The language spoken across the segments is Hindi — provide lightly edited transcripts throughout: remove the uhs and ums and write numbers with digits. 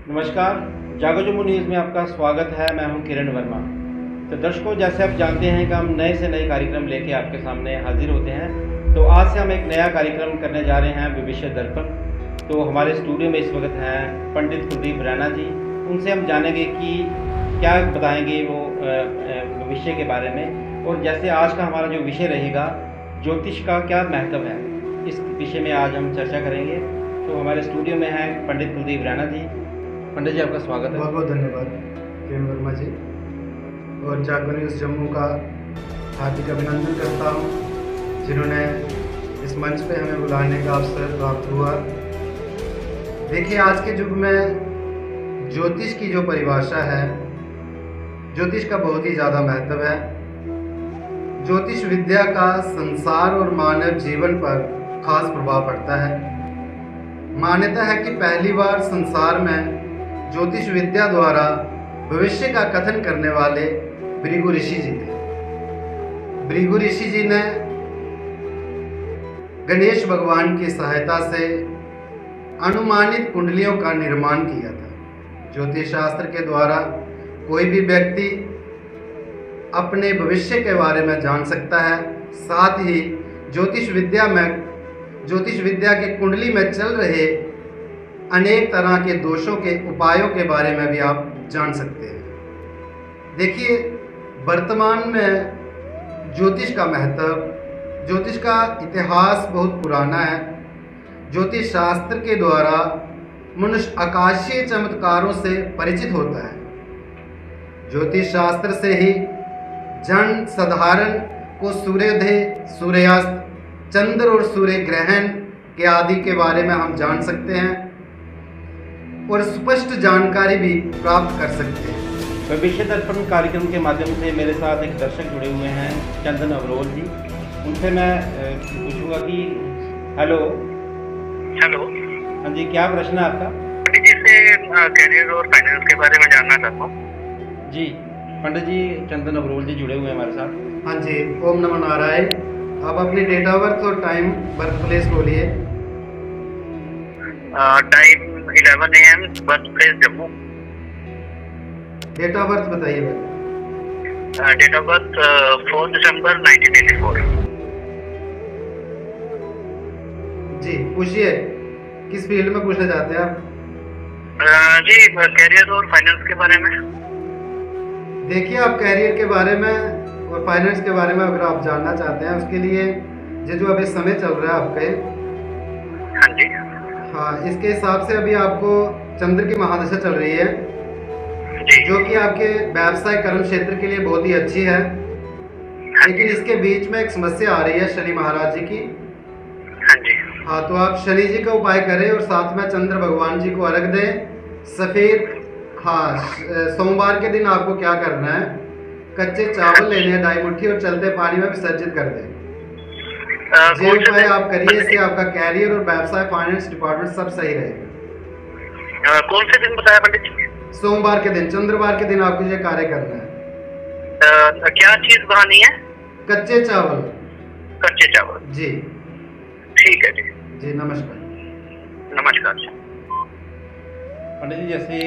नमस्कार, जागो जम्मू न्यूज़ में आपका स्वागत है। मैं हूं किरण वर्मा। तो दर्शकों, जैसे आप जानते हैं कि हम नए से नए कार्यक्रम लेके आपके सामने हाजिर होते हैं। तो आज से हम एक नया कार्यक्रम करने जा रहे हैं, भविष्य दर्पण। तो हमारे स्टूडियो में इस वक्त हैं पंडित कुलदीप रैना जी। उनसे हम जानेंगे कि क्या बताएंगे वो भविष्य के बारे में। और जैसे आज का हमारा जो विषय रहेगा, ज्योतिष का क्या महत्व है, इस विषय में आज हम चर्चा करेंगे। तो हमारे स्टूडियो में हैं पंडित कुलदीप रैना जी। पंडित जी, आपका स्वागत है। बहुत बहुत धन्यवाद किरण वर्मा जी, और जागो न्यूज़ जम्मू का हार्दिक अभिनंदन करता हूँ जिन्होंने इस मंच पे हमें बुलाने का अवसर प्राप्त हुआ। देखिए, आज के युग में ज्योतिष की जो परिभाषा है, ज्योतिष का बहुत ही ज़्यादा महत्व है। ज्योतिष विद्या का संसार और मानव जीवन पर खास प्रभाव पड़ता है। मान्यता है कि पहली बार संसार में ज्योतिष विद्या द्वारा भविष्य का कथन करने वाले भृगु ऋषि जी थे। भृगु ऋषि जी ने गणेश भगवान की सहायता से अनुमानित कुंडलियों का निर्माण किया था। ज्योतिष शास्त्र के द्वारा कोई भी व्यक्ति अपने भविष्य के बारे में जान सकता है। साथ ही ज्योतिष विद्या के कुंडली में चल रहे अनेक तरह के दोषों के उपायों के बारे में भी आप जान सकते हैं। देखिए, वर्तमान में ज्योतिष का महत्व, ज्योतिष का इतिहास बहुत पुराना है। ज्योतिष शास्त्र के द्वारा मनुष्य आकाशीय चमत्कारों से परिचित होता है। ज्योतिष शास्त्र से ही जन साधारण को सूर्योदय, सूर्यास्त, चंद्र और सूर्य ग्रहण के आदि के बारे में हम जान सकते हैं और स्पष्ट जानकारी भी प्राप्त कर सकते हैं। भविष्य दर्पण कार्यक्रम के माध्यम से मेरे साथ एक दर्शक जुड़े हुए हैं, चंदन अवरोल जी। उनसे मैं पूछूंगा कि हेलो। हाँ जी, क्या प्रश्न है आपका? पंडित जी से करियर और फाइनेंस के बारे में जानना चाहता हूँ। जी, पंडित जी चंदन अवरोल जी जुड़े हुए हैं हमारे साथ। हाँ जी, ओम नमो नारायण। आप अपनी डेट ऑफ बर्थ और टाइम, बर्थ प्लेस बोलिए। Time 11 AM, birth place Jammu. Date of birth बताइए भाई। डेट ऑफ बर्थ 4 दिसंबर 1984। जी, पूछिए, किस फील्ड में पूछना चाहते हैं आप? जी, करियर और फाइनेंस के बारे में। देखिए, आप कैरियर के बारे में और फाइनेंस के बारे में अगर आप जानना चाहते हैं, उसके लिए जो अभी समय चल रहा है आपके, हाँ जी, हाँ, इसके हिसाब से अभी आपको चंद्र की महादशा चल रही है, जी, जो कि आपके व्यवसाय कर्म क्षेत्र के लिए बहुत ही अच्छी है। लेकिन इसके बीच में एक समस्या आ रही है शनि महाराज जी की। हाँ जी, हाँ, तो आप शनि जी का उपाय करें और साथ में चंद्र भगवान जी को अर्घ दें। सफ़ेद, हाँ, सोमवार के दिन आपको क्या करना है, कच्चे चावल लेने हैं 2.5 मुट्ठी और चलते पानी में विसर्जित कर दें। ये उपाय आप करिए, इससे आपका कैरियर और व्यवसाय, फाइनेंस डिपार्टमेंट सब सही रहेगा। कौन से दिन बताया पंडित जी? सोमवार के दिन, चंद्रवार के दिन आपको ये कार्य करना है। क्या चीज बनानी है? कच्चे चावल। कच्चे चावल। जी, ठीक है जी। जी, नमस्कार। नमस्कार जी। पंडित जी, जैसे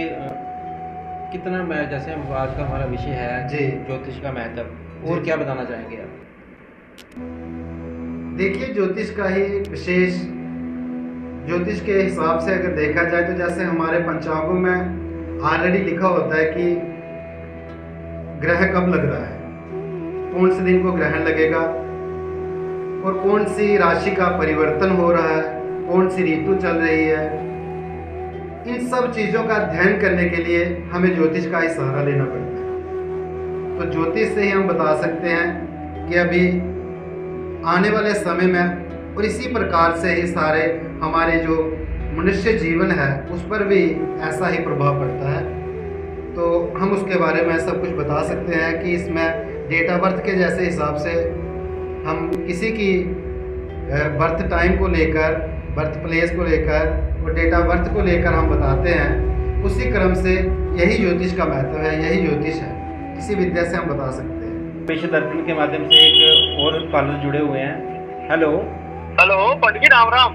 जैसे हम आज का हमारा विषय है जी, ज्योतिष का महत्व, और जी, क्या बताना चाहेंगे आप? देखिए, ज्योतिष का ही विशेष, ज्योतिष के हिसाब से अगर देखा जाए तो जैसे हमारे पंचांगों में ऑलरेडी लिखा होता है कि ग्रह कब लग रहा है, कौन से दिन को ग्रहण लगेगा और कौन सी राशि का परिवर्तन हो रहा है, कौन सी ऋतु चल रही है। इन सब चीज़ों का अध्ययन करने के लिए हमें ज्योतिष का ही सहारा लेना पड़ता है। तो ज्योतिष से ही हम बता सकते हैं कि अभी आने वाले समय में, और इसी प्रकार से ही सारे हमारे जो मनुष्य जीवन है उस पर भी ऐसा ही प्रभाव पड़ता है। तो हम उसके बारे में सब कुछ बता सकते हैं कि इसमें डेट ऑफ बर्थ के जैसे हिसाब से हम किसी की बर्थ टाइम को लेकर, बर्थ प्लेस को लेकर और डेट ऑफ बर्थ को लेकर हम बताते हैं। उसी क्रम से यही ज्योतिष का महत्व है, यही ज्योतिष है, इसी विद्या से हम बता सकते हैं। भविष्य दर्पण के माध्यम से एक और कॉलर जुड़े हुए हैं। हेलो। पंडित जी, राम राम।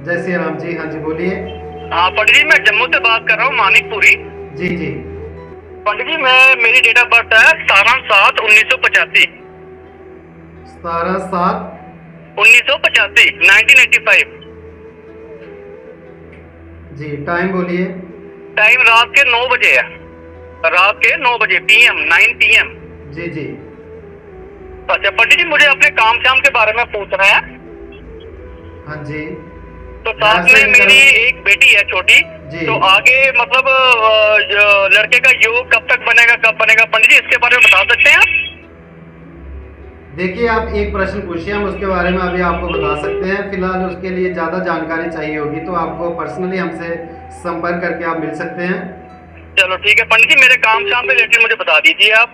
जय श्री राम जी। हाँ जी, बोलिए। हाँ पंडित जी, मैं जम्मू से बात कर रहा हूँ, मानिकपुरी। जी जी। पंडित जी मेरी डेट ऑफ बर्थ है 17/7/1985। 17/7/1985। 1985। जी, टाइम बोलिए। टाइम रात के 9 बजे है, रात के 9 बजे PM, 9 PM। जी जी। अच्छा पंडित जी, मुझे अपने काम शाम के बारे में पूछना है। हाँ जी। तो साथ में मेरी एक बेटी है छोटी, तो आगे मतलब लड़के का योग कब तक बनेगा, कब बनेगा पंडित जी, इसके बारे में बता सकते हैं आप? देखिए, आप एक प्रश्न पूछिए, हम उसके बारे में अभी आपको बता सकते हैं। फिलहाल उसके लिए ज़्यादा जानकारी चाहिए होगी तो आपको पर्सनली हमसे संपर्क करके आप मिल सकते हैं। चलो ठीक है पंडित जी, मेरे काम शाम से रिलेटेड मुझे बता दीजिए आप।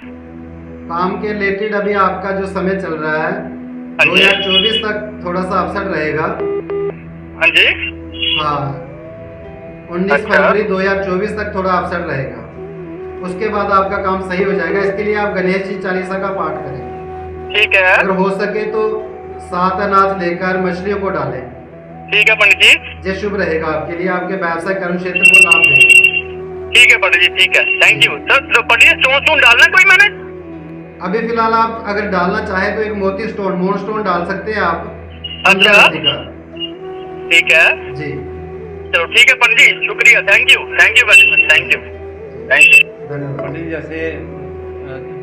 काम के रिलेटेड अभी आपका जो समय चल रहा है 2024 तक थोड़ा सा अपसेट रहेगा। हाँ जी। हाँ, 19 फरवरी 2024 तक थोड़ा अपसेट रहेगा। उसके बाद आपका काम सही हो जाएगा। इसके लिए आप गणेश जी चालीसा का पाठ करें। ठीक है। अगर हो सके तो 7 अनाज लेकर मछलियों को डालें। ठीक है पंडित जी। ये शुभ रहेगा आपके लिए, आपके व्यवसाय कर्म क्षेत्र को लाभ देगा। ठीक है पंडित जी, ठीक है, थैंक यू सर। तो पंडित जी स्टोन डालना कोई मैंने? अभी फिलहाल आप अगर डालना चाहे तो एक मोती स्टोन, मून स्टोन डाल सकते हैं आप। अच्छा, ठीक है जी। चलो ठीक है पंडित जी, शुक्रिया, thank you very much, thank you. धन्यवाद। पंडित जी, जैसे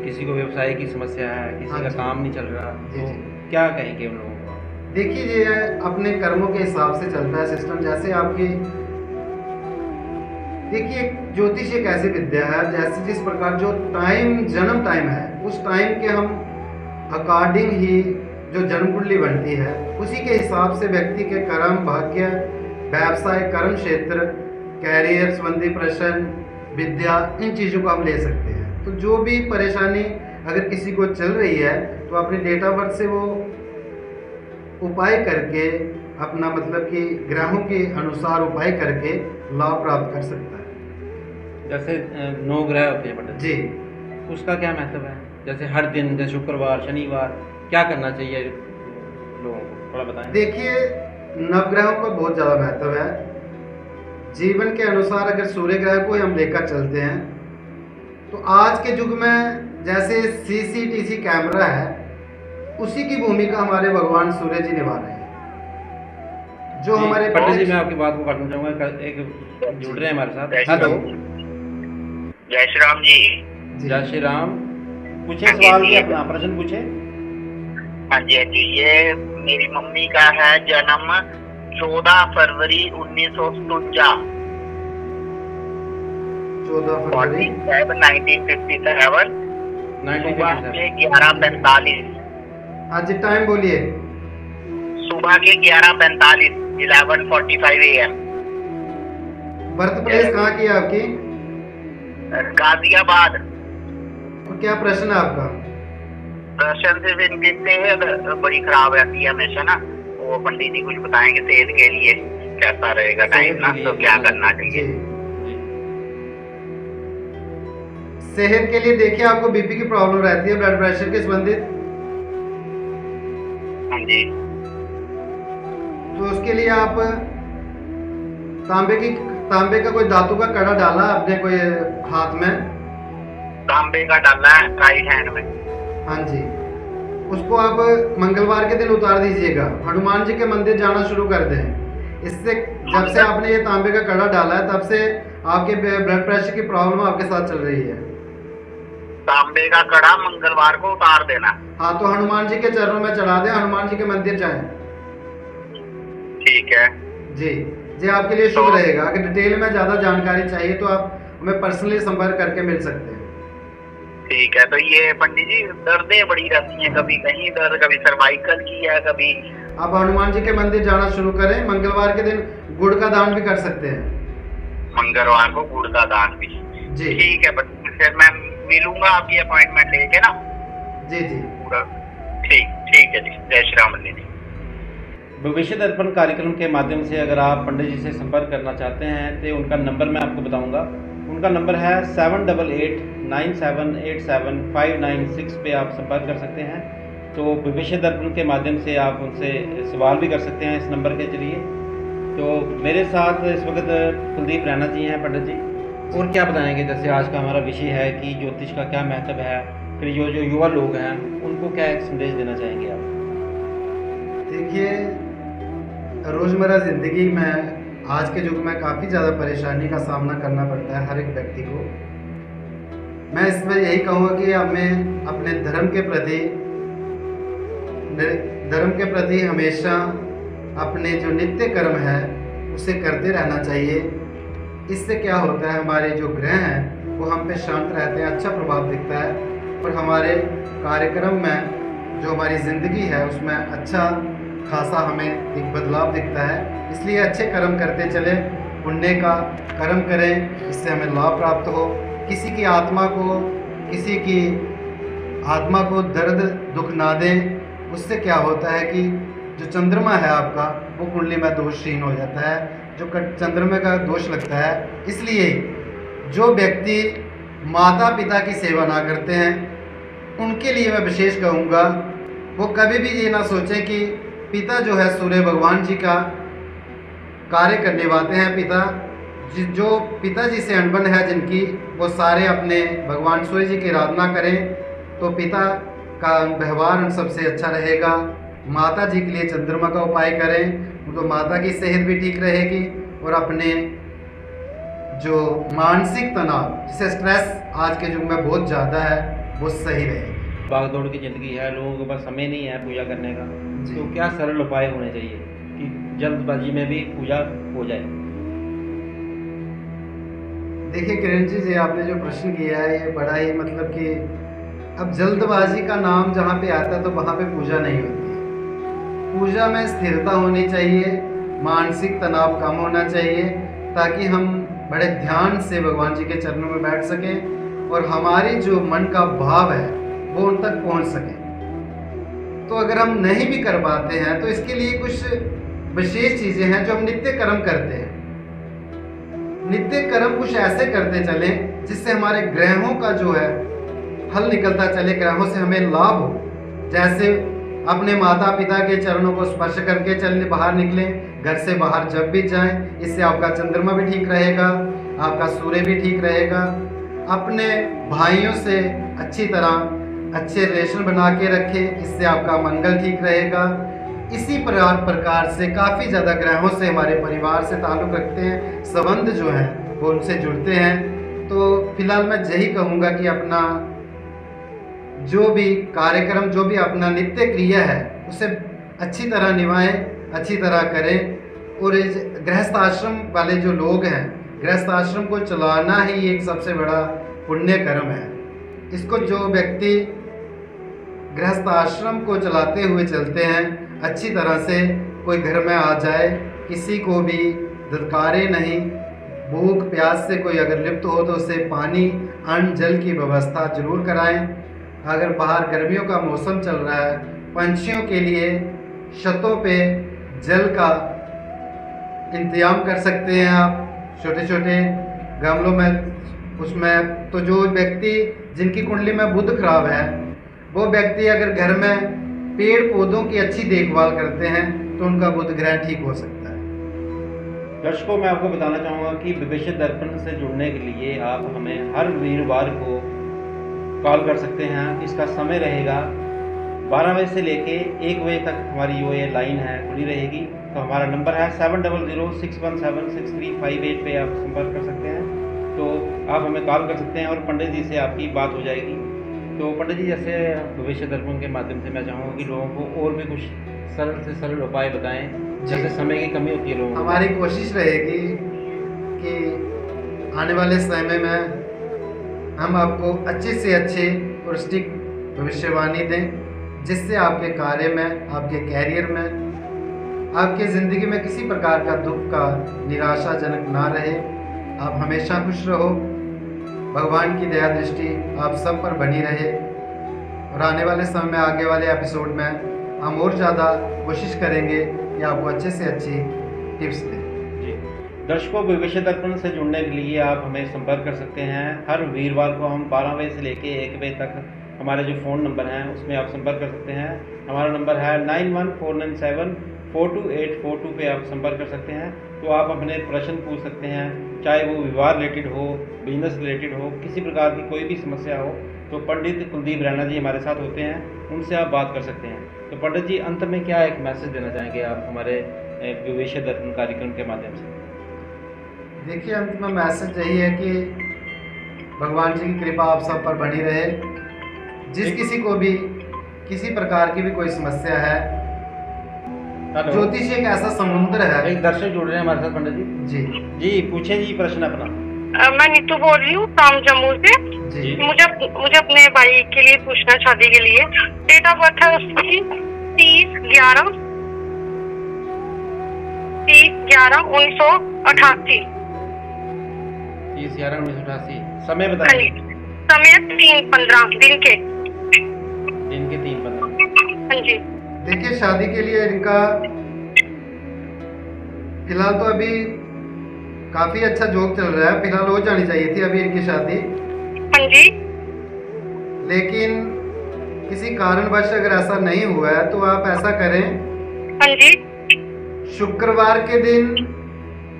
किसी को व्यवसाय की समस्या है, किसी का काम नहीं चल रहा, तो क्या कहेंगे उन लोगों को? देखिए, ये अपने कर्मों के हिसाब से चलता है सिस्टम। जैसे आपकी देखिए, ज्योतिष एक ऐसी विद्या है, जैसे जिस प्रकार जो टाइम, जन्म टाइम है, उस टाइम के हम अकॉर्डिंग ही जो जन्म कुंडली बनती है, उसी के हिसाब से व्यक्ति के कर्म, भाग्य, व्यवसाय, कर्म क्षेत्र, कैरियर संबंधी प्रश्न, विद्या, इन चीज़ों को हम ले सकते हैं। तो जो भी परेशानी अगर किसी को चल रही है तो अपने डेट ऑफ बर्थ से वो उपाय करके अपना मतलब कि ग्रहों के अनुसार उपाय करके लाभ प्राप्त कर सकता है। जैसे 9 ग्रह होते हैं पंडित जी, उसका क्या महत्व है? जैसे हर दिन, जैसे शुक्रवार, शनिवार, क्या करना चाहिए लोगों को, थोड़ा बताएं। देखिए, नवग्रहों का बहुत ज़्यादा महत्व है। जीवन के अनुसार अगर सूर्य ग्रह को हम लेकर चलते हैं तो आज के युग में जैसे CCTV कैमरा है, उसी की भूमिका हमारे भगवान सूर्य जी निभा रहे हैं। जो हमारे पंडित जी, मैं आपकी बात को काटना चाहूँगा, एक जुड़ रहे हैं हमारे साथ। हेलो, जय श्री राम जी। जय श्री राम। पूछे सवाल की, अपना प्रश्न पूछे। हाँ जी, हाँ जी। ये मेरी मम्मी का है जन्म 14 फरवरी 1957। 14 फरवरी 1957। 11:45। हाँ जी, टाइम बोलिए। सुबह के 11:45, 11:45 AM। बर्थ प्लेस कहाँ की है आपकी? गाजियाबाद। और क्या प्रश्न है आपका? प्रश्न सिर्फ इनकी सेहत बड़ी खराब रहती है हमेशा ना, वो पंडित जी कुछ बताएंगे सेहत के लिए कैसा रहेगा टाइम ना, तो क्या करना चाहिए? सेहत के लिए देखिए, आपको बीपी की प्रॉब्लम रहती है, ब्लड प्रेशर के संबंधित। हाँ जी। तो उसके लिए आप तांबे का कोई धातु का कड़ा डाला अपने कोई हाथ में, तांबे का डालना है राइट हैंड में। हाँ जी, उसको आप मंगलवार के दिन उतार दीजिएगा। हनुमान जी के मंदिर जाना शुरू कर दें। इससे जब से आपने ये तांबे का कड़ा डाला है, तब से आपके ब्लड प्रेशर की प्रॉब्लम आपके साथ चल रही है। तांबे का कड़ा मंगलवार को उतार देना। हाँ, तो हनुमान जी के चरणों में चढ़ा दें, हनुमान जी के मंदिर जाएं। ठीक है जी जी, आपके लिए शुभ रहेगा। अगर डिटेल में ज़्यादा जानकारी चाहिए तो आप हमें पर्सनली संपर्क करके मिल सकते हैं। ठीक है। तो ये पंडित जी दर्दें बड़ी रहती हैं, कभी कहीं दर्द, कभी सर्वाइकल की है, कभी। आप हनुमान जी के मंदिर जाना शुरू करें। मंगलवार के दिन गुड़ का दान भी कर सकते हैं। मंगलवार को गुड़ का दान भी। जी ठीक है पंडित, फिर मैं मिलूंगा आपकी अपॉइंटमेंट लेके ना। जी जी, पूरा ठीक है जी। जय श्री राम जी। भविष्य दर्पण कार्यक्रम के माध्यम से अगर आप पंडित जी से संपर्क करना चाहते हैं तो उनका नंबर मैं आपको बताऊंगा। उनका नंबर है 7889787596 पे आप संपर्क कर सकते हैं। तो भविष्य दर्पण के माध्यम से आप उनसे सवाल भी कर सकते हैं इस नंबर के जरिए। तो मेरे साथ इस वक्त कुलदीप रैना जी हैं पंडित जी, और क्या बताएंगे, जैसे आज का हमारा विषय है कि ज्योतिष का क्या महत्व है, फिर जो युवा लोग हैं उनको क्या एक संदेश देना चाहेंगे आप? देखिए, रोज़मर्रा ज़िंदगी में आज के युग में काफ़ी ज़्यादा परेशानी का सामना करना पड़ता है हर एक व्यक्ति को। मैं इसमें यही कहूँगा कि हमें अपने धर्म के प्रति हमेशा अपने जो नित्य कर्म है उसे करते रहना चाहिए। इससे क्या होता है, हमारे जो ग्रह हैं वो हम पे शांत रहते हैं, अच्छा प्रभाव दिखता है, और हमारे कार्यक्रम में जो हमारी ज़िंदगी है उसमें अच्छा खासा हमें एक बदलाव दिखता है। इसलिए अच्छे कर्म करते चले, पुण्य का कर्म करें, इससे हमें लाभ प्राप्त हो। किसी की आत्मा को दर्द दुख ना दें। उससे क्या होता है कि जो चंद्रमा है आपका वो कुंडली में दोषहीन हो जाता है, जो चंद्रमा का दोष लगता है। इसलिए जो व्यक्ति माता पिता की सेवा ना करते हैं उनके लिए मैं विशेष कहूँगा, वो कभी भी ये ना सोचें कि पिता जो है सूर्य भगवान जी का कार्य करने वाले हैं। जो पिताजी से अनबन है जिनकी, वो सारे अपने भगवान सूर्य जी की आराधना करें तो पिता का व्यवहार सबसे अच्छा रहेगा। माता जी के लिए चंद्रमा का उपाय करें तो माता की सेहत भी ठीक रहेगी, और अपने जो मानसिक तनाव जिसे स्ट्रेस आज के युग में बहुत ज़्यादा है वो सही रहेगी। भाग दौड़ की ज़िंदगी है, लोगों के पास समय नहीं है पूजा करने का, तो क्या सरल उपाय होने चाहिए कि जल्दबाजी में भी पूजा हो जाए? देखिए किरण जी, आपने जो प्रश्न किया है ये बड़ा ही मतलब कि अब जल्दबाजी का नाम जहाँ पे आता है तो वहाँ पे पूजा नहीं होती है। पूजा में स्थिरता होनी चाहिए, मानसिक तनाव कम होना चाहिए, ताकि हम बड़े ध्यान से भगवान जी के चरणों में बैठ सकें और हमारी जो मन का भाव है वो उन तक पहुँच सके। तो अगर हम नहीं भी कर पाते हैं तो इसके लिए कुछ विशेष चीज़ें हैं जो हम नित्य कर्म करते हैं। नित्य कर्म कुछ ऐसे करते चलें जिससे हमारे ग्रहों का जो है हल निकलता चले, ग्रहों से हमें लाभ हो। जैसे अपने माता पिता के चरणों को स्पर्श करके चलने बाहर निकलें, घर से बाहर जब भी जाएं, इससे आपका चंद्रमा भी ठीक रहेगा, आपका सूर्य भी ठीक रहेगा। अपने भाइयों से अच्छे रिलेशन बना के रखें, इससे आपका मंगल ठीक रहेगा। इसी प्रकार से काफ़ी ज़्यादा ग्रहों से हमारे परिवार से ताल्लुक़ रखते हैं, संबंध जो हैं वो उनसे जुड़ते हैं। तो फिलहाल मैं यही कहूँगा कि अपना जो भी कार्यक्रम, जो भी अपना नित्य क्रिया है उसे अच्छी तरह निभाएं, अच्छी तरह करें। और गृहस्थ आश्रम वाले जो लोग हैं, गृहस्थ आश्रम को चलाना ही एक सबसे बड़ा पुण्य कर्म है। इसको जो व्यक्ति गृहस्थ आश्रम को चलाते हुए चलते हैं, अच्छी तरह से कोई घर में आ जाए, किसी को भी धुतकारे नहीं, भूख प्यास से कोई अगर लिप्त हो तो उसे पानी अन्न जल की व्यवस्था जरूर कराएं। अगर बाहर गर्मियों का मौसम चल रहा है, पंछियों के लिए छतों पे जल का इंतजाम कर सकते हैं आप, छोटे छोटे गमलों में उसमें। तो जो व्यक्ति जिनकी कुंडली में बुध खराब है, वो व्यक्ति अगर घर में पेड़ पौधों की अच्छी देखभाल करते हैं तो उनका बुध ग्रह ठीक हो सकता है। दर्शकों, मैं आपको बताना चाहूँगा कि भविष्य दर्पण से जुड़ने के लिए आप हमें हर वीरवार को कॉल कर सकते हैं। इसका समय रहेगा 12 बजे से लेके 1 बजे तक हमारी जो ये लाइन है खुली रहेगी। तो हमारा नंबर है 7006176358 पे आप संपर्क कर सकते हैं। तो आप हमें कॉल कर सकते हैं और पंडित जी से आपकी बात हो जाएगी। तो पंडित जी, जैसे भविष्य दर्पण के माध्यम से मैं चाहूँगा कि लोगों को और भी कुछ सरल से सरल उपाय बताएं, जैसे समय की कमी होती है लोगों को। हमारी कोशिश रहेगी कि आने वाले समय में हम आपको अच्छे से अच्छे पौष्टिक भविष्यवाणी दें, जिससे आपके कार्य में, आपके कैरियर में, आपके ज़िंदगी में किसी प्रकार का दुख का निराशाजनक ना रहे। आप हमेशा खुश रहो, भगवान की दया दृष्टि आप सब पर बनी रहे। और आने वाले समय में, आगे वाले एपिसोड में हम और ज़्यादा कोशिश करेंगे कि आपको अच्छे से अच्छी टिप्स दें। जी दर्शकों, भविष्य दर्पण से जुड़ने के लिए आप हमें संपर्क कर सकते हैं। हर वीरवार को हम 12 बजे से लेके 1 बजे तक हमारे जो फ़ोन नंबर हैं उसमें आप संपर्क कर सकते हैं। हमारा नंबर है 914974 428442 पे आप संपर्क कर सकते हैं। तो आप अपने प्रश्न पूछ सकते हैं, चाहे वो विवाह रिलेटेड हो, बिजनेस रिलेटेड हो, किसी प्रकार की कोई भी समस्या हो तो पंडित कुलदीप रैना जी हमारे साथ होते हैं, उनसे आप बात कर सकते हैं। तो पंडित जी, अंत में क्या एक मैसेज देना चाहेंगे आप हमारे विवेश दर्पण कार्यक्रम के माध्यम से? देखिए, अंत में मैसेज यही है कि भगवान जी की कृपा आप सब पर बनी रहे। जिस किसी को भी किसी प्रकार की भी कोई समस्या है, ज्योतिष एक ऐसा समुद्र है। एक दर्शक जुड़ रहे हैं हमारे साथ पंडित जी। जी पूछें जी प्रश्न अपना। मैं नीतू बोल रही हूँ फ्रॉम जम्मू से। जी। मुझे अपने भाई के लिए पूछना, शादी के लिए। डेट ऑफ बर्थ है उसकी 30/11/1988। 30/11/1988। समय बताइए। समय 3:15 दिन के 3:15। हाँ जी। देखिए, शादी के लिए इनका फिलहाल तो अभी काफी अच्छा जोक चल रहा है। फिलहाल हो जानी चाहिए थी अभी इनकी शादी। हाँ जी। लेकिन किसी कारणवश अगर ऐसा नहीं हुआ है तो आप ऐसा करें। हाँ जी। शुक्रवार के दिन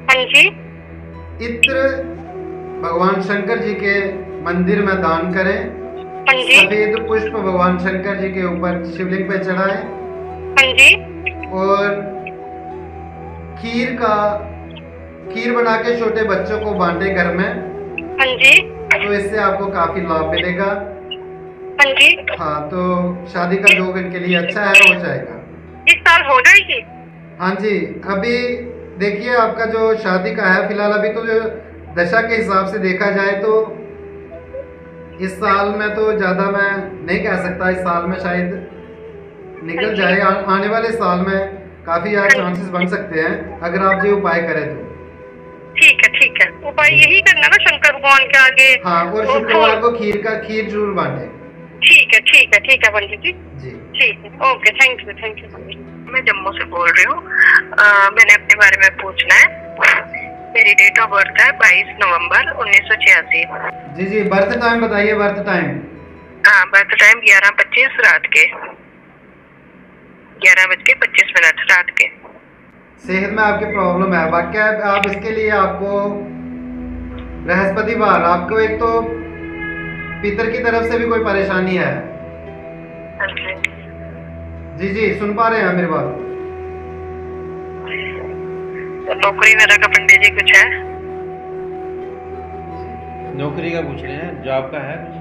हाँ जी। इत्र भगवान शंकर जी के मंदिर में दान करें। हाँ जी। सफेद पुष्प भगवान शंकर जी के ऊपर शिवलिंग पे चढ़ाएं। हाँ जी। और खीर बना के छोटे बच्चों को बांटे घर में। हाँ जी। तो इससे आपको काफी लाभ मिलेगा। हाँ जी। हाँ, तो शादी का जोग इनके लिए अच्छा है, हो जाएगा। इस साल हो जाएगी? हाँ जी। अभी देखिए, आपका जो शादी का है फिलहाल अभी तो जो दशा के हिसाब से देखा जाए तो इस साल में तो ज्यादा मैं नहीं कह सकता। इस साल में शायद निकल जाए। आने वाले साल में काफी ज्यादा चांसेस बन सकते हैं अगर आप ये उपाय करें तो। ठीक है। उपाय यही करना ना शंकर भगवान के आगे। हाँ, और शुक्रवार को खीर जरूर बांटे। ठीक है पंडित जी। ठीक है, ओके, थैंक यू पंडित। मैं जम्मू से बोल रही हूँ। मैंने अपने बारे में पूछना है। मेरी डेट ऑफ बर्थ है 22 नवंबर 1986। जी, बर्थ टाइम बताइए। Birth time? हाँ, बर्थ टाइम 11:25 रात के 11:25 रात के। सेहत में आपकी प्रॉब्लम है वाकई। आप इसके लिए आपको बृहस्पतिवार, आपको एक तो पितर की तरफ से भी कोई परेशानी है? जी, सुन पा रहे हैं मेरी बात? तो नौकरी वगैरह का पंडित जी कुछ है? नौकरी का पूछ रहे हैं, जॉब का है कुछ?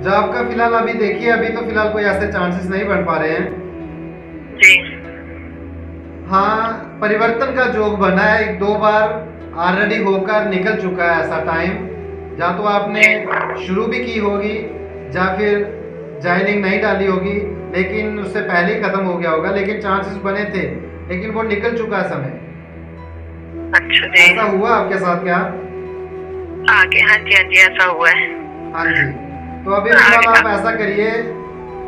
जॉब का फिलहाल अभी देखिए, अभी तो फिलहाल कोई ऐसे चांसेस नहीं बन पा रहे हैं जी। हाँ, परिवर्तन का जोग बना है। 1-2 बार ऑलरेडी होकर निकल चुका है ऐसा टाइम। या तो आपने शुरू भी की होगी या फिर ज्वाइनिंग नहीं डाली होगी, लेकिन उससे पहले ही खत्म हो गया होगा। लेकिन चांसेस बने थे, लेकिन वो निकल चुका समय। अच्छा जी। ऐसा हुआ आपके साथ क्या? आगे? हाँ जी, ऐसा हुआ है। हाँ जी। तो अभी फिलहाल आप ऐसा करिए,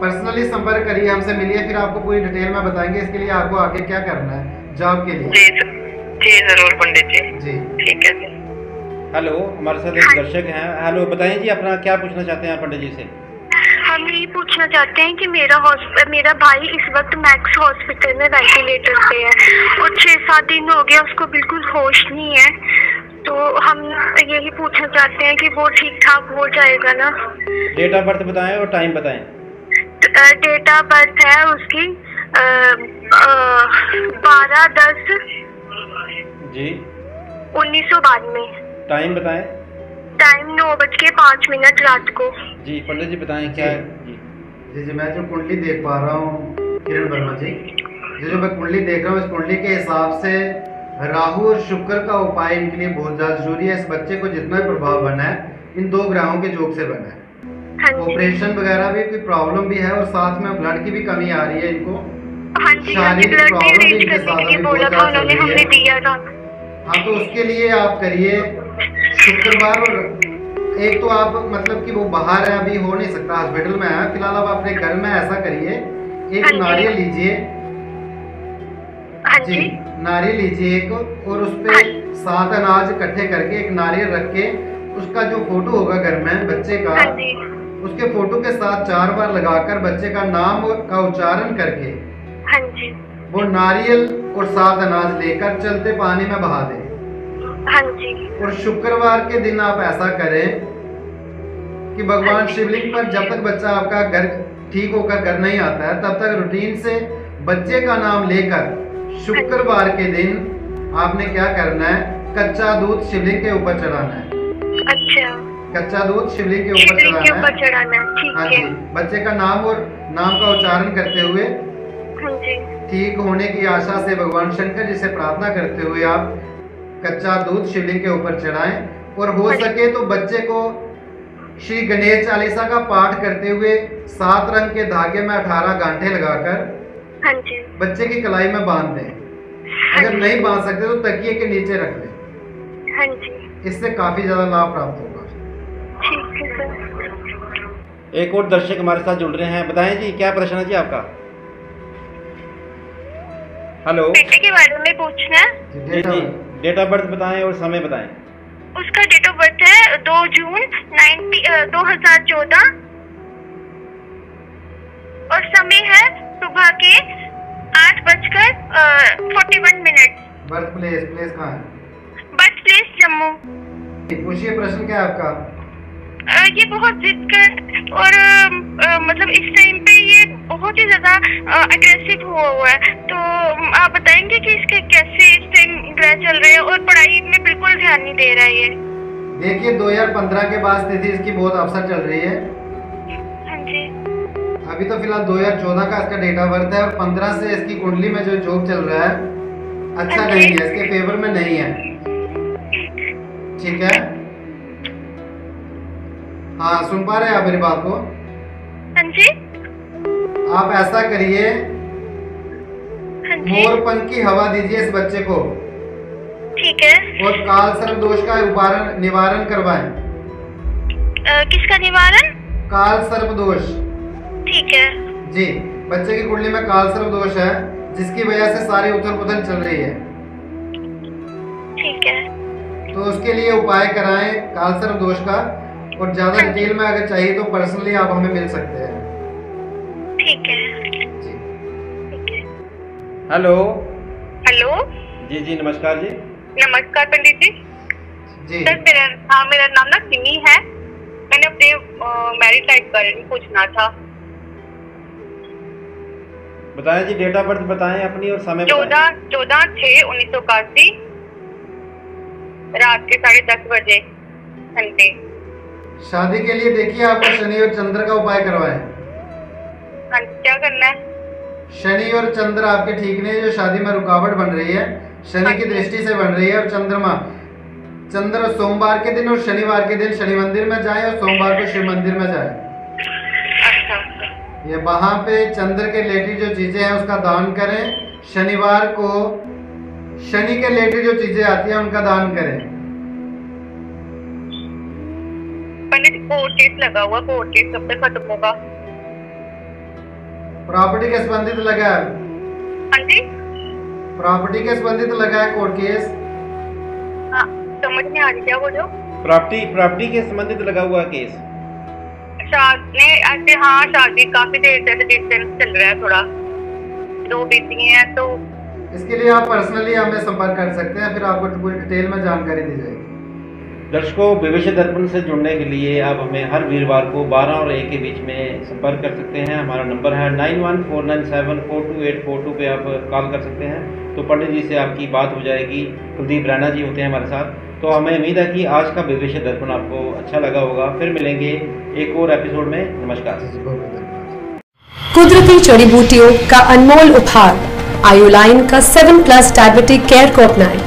पर्सनली संपर्क करिए, हमसे मिलिए, फिर आपको पूरी डिटेल में बताएंगे इसके लिए आपको आगे क्या करना है जॉब के लिए। जी जरूर पंडित जी। ठीक है। हेलो, हमारे साथ एक दर्शक हैं। हेलो, बताइए जी अपना क्या पूछना चाहते हैं पंडित जी से? हम ये पूछना चाहते हैं कि मेरा भाई इस वक्त मैक्स हॉस्पिटल में वेंटिलेटर पे है और 6-7 दिन हो गया, उसको बिल्कुल होश नहीं है। तो हम यही पूछना चाहते हैं कि वो ठीक ठाक हो जाएगा ना? डेट ऑफ बर्थ बताएं और टाइम बताएं। डेट ऑफ बर्थ है उसकी 12/10 जी 1992। टाइम बताएं। टाइम 9:05 रात को। जी पंडित जी बताएं क्या है? जी, मैं जो कुंडली देख पा रहा हूँ किरण वर्मा जी, जो मैं कुंडली देख रहा हूँ, इस कुंडली के हिसाब से राहु और शुक्र का उपाय इनके लिए बहुत ज्यादा जरूरी है। इस बच्चे को जितना भी प्रभाव बना है इन 2 ग्रहों के योग से बना है। ऑपरेशन वगैरह भी कोई प्रॉब्लम भी है और साथ में ब्लड की भी कमी आ रही है इनको। शारीरिक प्रॉब्लम भी इनके साथ अभी बहुत ज्यादा चल रही है। हाँ, तो उसके लिए आप करिए शुक्रवार। और एक तो आप मतलब कि वो बाहर है, अभी हो नहीं सकता, हॉस्पिटल में है फिलहाल। आप अपने घर में ऐसा करिए, एक नारियल लीजिए। जी, नारियल लीजिए एक, और उस पे 7 अनाज इकट्ठे करके एक नारियल रख के उसका जो फोटो होगा घर में बच्चे का, उसके फोटो के साथ 4 बार लगाकर बच्चे का नाम का उच्चारण करके हाँ जी, वो नारियल और 7 अनाज लेकर चलते पानी में बहा दे। हाँ जी, और शुक्रवार के दिन आप ऐसा करें कि भगवान शिवलिंग पर जब तक बच्चा आपका घर ठीक होकर घर नहीं आता है तब तक रूटीन से बच्चे का नाम लेकर शुक्रवार के दिन आपने क्या करना है, कच्चा दूध शिवलिंग के ऊपर चढ़ाना है। अच्छा, कच्चा दूध शिवलिंग के ऊपर चढ़ाना है। ठीक हाँ है। जी, बच्चे का नाम और नाम का उच्चारण करते हुए हाँ जी, ठीक होने की आशा से भगवान शंकर जी से प्रार्थना करते हुए आप कच्चा दूध शिवलिंग के ऊपर चढ़ाएं। और हो सके तो बच्चे को श्री गणेश चालीसा का पाठ करते हुए 7 रंग के धागे में 18 गांठे लगाकर हाँ जी, बच्चे की कलाई में बांध दें। अगर नहीं बांध सकते तो तकिए के नीचे रख दें। हाँ जी, इससे काफी ज्यादा लाभ प्राप्त होगा। ठीक है सर। एक और दर्शक हमारे साथ जुड़ रहे हैं, बताएं जी क्या प्रश्न है जी आपका? हेलो, बेटे के बारे में पूछना है। जी जी, डेट ऑफ बर्थ बताएं और समय बताएं। उसका डेट ऑफ बर्थ है 2 जून 2014 और समय है सुबह के 8:41। बर्थ प्लेस कहाँ है? Birth place Jammu. पूछिए, प्रश्न क्या है आपका? ये बहुत जिद कर और मतलब इस टाइम पे ये बहुत ही ज्यादा अग्रेसिव हुआ है, तो आप बताएंगे कि इसके कैसे इस टाइम ग्रह चल रहे हैं और पढ़ाई में बिल्कुल ध्यान नहीं दे रहा है ये। देखिए 2015 के बाद स्थिति इसकी बहुत अवसर चल रही है। हाँ जी, अभी तो फिलहाल 2014 का इसका डेट ऑफ बर्थ है और 15 से इसकी कुंडली में जो योग चल रहा है अच्छा नहीं है, इसके फेवर में नहीं है। ठीक है, हाँ सुन पा रहे हैं आप मेरी बात को? हाँ जी, आप ऐसा करिए, हाँ जी, मोरपंख की हवा दीजिए इस बच्चे को ठीक है। और काल सर्प दोष का निवारण करवाएं। किसका निवारण? काल सर्प दोष। ठीक है जी, बच्चे की कुंडली में काल सर्प दोष है जिसकी वजह से सारी उथल पुथल चल रही है। ठीक है, तो उसके लिए उपाय कराएं काल सर्प दोष का। और ज्यादा डिटेल में अगर चाहिए तो पर्सनली आप हमें मिल सकते हैं। ठीक है जी, ठीक है। हेलो, हेलो, जी जी नमस्कार जी। नमस्कार पंडित जी। जी सर मेरा नाम ना सिमी है। मैंने अपने मैरिड लाइफ के बारे में पूछना था। बताएं जी, डेट ऑफ बर्थ बताएं अपनी और समय बताएं। 14/6/1981 रात के 10:30 बजे घंटे। शादी के लिए देखिए आपको शनि और चंद्र का उपाय करवाएं। हाँ, क्या करना है? शनि और चंद्र आपके ठीक नहीं, जो शादी में रुकावट बन रही है शनि की दृष्टि से बन रही है। और चंद्र सोमवार के दिन और शनिवार के दिन शनि मंदिर में जाएं और सोमवार को शिव मंदिर में जाएं। अच्छा, ये वहां पे चंद्र के रिलेटेड जो चीजें हैं उसका दान करें। शनिवार को शनि के रिलेटेड जो चीजें आती हैं उनका दान करें। पंडित कोर्ट केस लगा हुआ, कोर्ट केस कब तक खत्म होगा? प्रॉपर्टी के संबंधित लगा है। हाँ जी, प्रॉपर्टी के संबंधित लगा है कोर्ट केस। हाँ, समझ में आ रही क्या बोलो? प्रॉपर्टी के संबंधित लगा हुआ केस। शादी काफी देर से डिस्टेंस चल रहा है, थोड़ा 2 बीती हैं, तो इसके लिए आप पर्सनली हमें संपर्क कर सकते हैं, फिर आपको पूरी डिटेल में जानकारी दी जाएगी। दर्शकों, भविष्य दर्पण से जुड़ने के लिए आप हमें हर वीरवार को 12 और 1 के बीच में संपर्क कर सकते हैं। हमारा नंबर है 9149742842 पे आप कॉल कर सकते हैं। तो पंडित जी से आपकी बात हो जाएगी। कुलदीप रैना जी होते हैं हमारे साथ। तो हमें उम्मीद है कि आज का भविष्य दर्पण आपको अच्छा लगा होगा। फिर मिलेंगे एक और एपिसोड में। नमस्कार। कुदरती जड़ी बूटियों का अनमोल उपहार आयुलाइन का 7+ डायबिटिक केयर को अपनाएं।